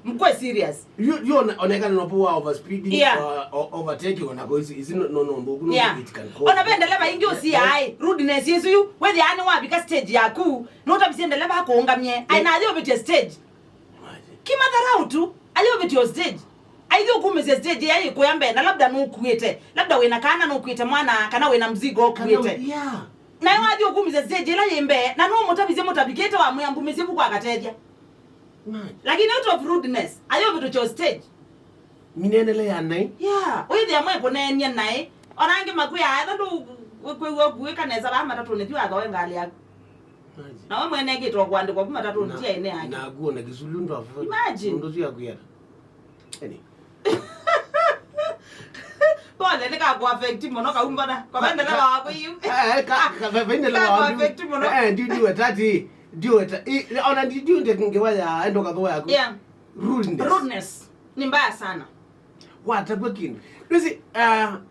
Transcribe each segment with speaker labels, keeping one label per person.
Speaker 1: mkwe serious.
Speaker 2: You onekana no power over speeding or overtaking on go is no mbugu it can cause.
Speaker 1: Ona Ndeleva ingi usiai rudeness yesu yu we the ani wa bika stage yaku no to bisi Ndeleva hako ongamye aina adio beti stage. Kimadharau tu adio beti stage. Aidio kumeze stage yayi kuyambe na labda nukuete labda we na kana nukuete mwana kana we na mzigo kuete.
Speaker 2: Yeah.
Speaker 1: Na yo adio kumeze stage la yembe na no motabize motabikete wa muyambumize buku akateja. Lakini out of rudeness ayo bito cho stage
Speaker 2: minenele ya nai
Speaker 1: we the amwe ponenya nai orange makuya atha ndu we kaneza ba matatu ne tiwa gawe ngali ya na we mwene gitwa kwandikwa kuma matatu ntia ine yake
Speaker 2: na guo na kisulu ndo afu ndo tia kuyata eni
Speaker 1: pole ne ka kwa affect mono ka umbana kwa Ndeleva wako yu
Speaker 2: ka Ndeleva wako ndio watati ndio ona ndio ndekingewaya endo kadho yako
Speaker 1: rudeness ni mbaya sana
Speaker 2: watakwekini basi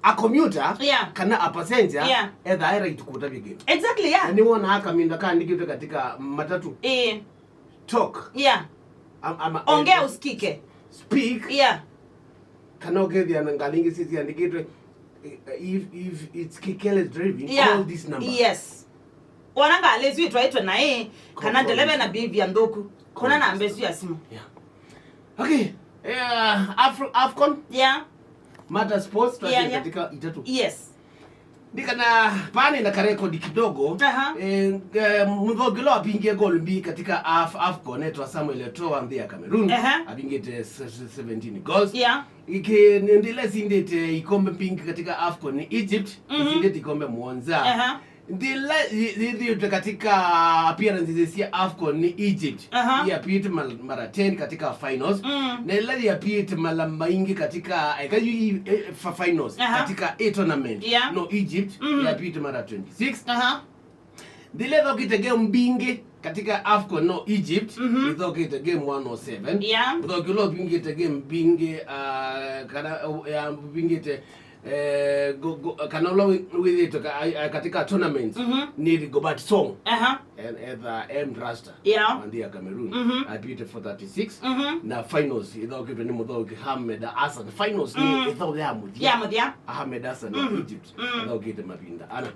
Speaker 2: a commuter kana a passenger either right kuta bigeni
Speaker 1: exactly
Speaker 2: ni wona haka minda kandi kitu katika matatu talk
Speaker 1: ongea usikike
Speaker 2: speak kana ogethia ngalingi sisi andikitwe if it's kikele driving call this number
Speaker 1: wananga lezi twaitwe na kana Ndeleva na bibi ya ndoku kuna na mbezu ya simu
Speaker 2: okay Afcon Mata Sports katika itatu ndikana pani na karekodi kidogo mvogelo apinge gol mbi katika Afcon etwa Samuel Eto'o ambia Cameroon abingete 17 goals ike ndile sindete ikombe pingi katika Afcon Egypt sindete ikombe Mwanza ndile katika appearances ya Afcon ni Egypt ya pit mara 10 katika finals na ile ya pit mara maingi katika finals katika tournament no Egypt ya pit mara 26 ndile dokite mbingi katika Afcon no Egypt dokite game 107 dokilo bingi te game bingi kana ya bingi te kana with it katika tournaments ni Gobert Song and M Rasta and the Cameroon I beat for 36 na finals idho kitu ni mudho Ahmed Hassan finals ni idho ya mudia Ahmed Hassan Egypt idho kitu mabinda ana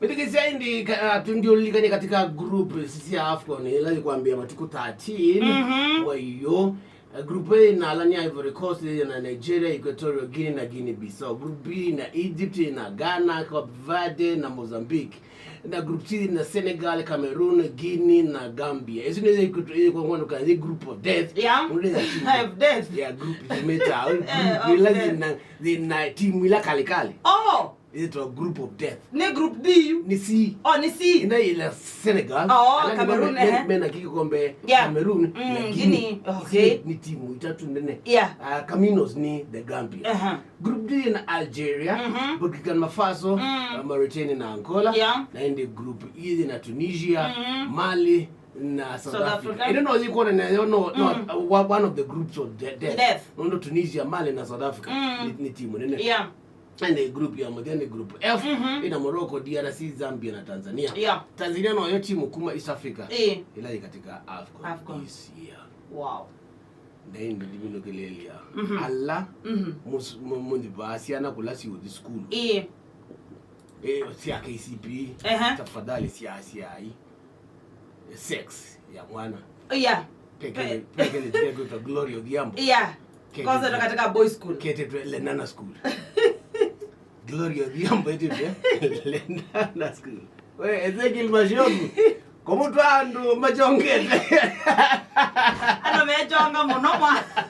Speaker 2: Mitiki ndi tundio ligani katika group sisi ya Afcon ila kuambia matuko 13 wa hiyo Group A na Alania Ivory Coast na Nigeria, Equatorial Guinea na Guinea Bissau. Group B na Egypt na Ghana, Cape Verde na Mozambique. Na Group C na Senegal, Cameroon, Guinea na Gambia. Hizo ni group of death.
Speaker 1: Have death.
Speaker 2: Group zimeta. Na timu ila kalikali. It's a group of death.
Speaker 1: Ne group D
Speaker 2: ni C.
Speaker 1: Ni C.
Speaker 2: Ina ila Senegal.
Speaker 1: Cameroon
Speaker 2: mena kiki kombe Cameroon na Guinea. Ni timu itatu nene. Caminos ni the Gambia. Group D na Algeria, Burkina Faso, Mauritania na Angola. Na indi group E na Tunisia, Mali na South Africa. I don't know you call it one of the groups of death. No Tunisia, Mali na South Africa. Ni timu nene. And the group ya modern group F ina Morocco, DRC, Zambia na Tanzania. Tanzania no yo timu kuma East Africa. Ila katika Afcon this year.
Speaker 1: Wow.
Speaker 2: Then ndivyo kelele ya. Allah mundi basiana kula si with school. Si KCP. Tafadhali si ai. Sex ya mwana. Pekele the glory of the ambo.
Speaker 1: Kwanza katika boy school.
Speaker 2: Kete Lenana school. Gloria Diambo eti Lenana school. We Ezekiel Mashogu. Komu twandu machongete.
Speaker 1: Ano mejonga monoma.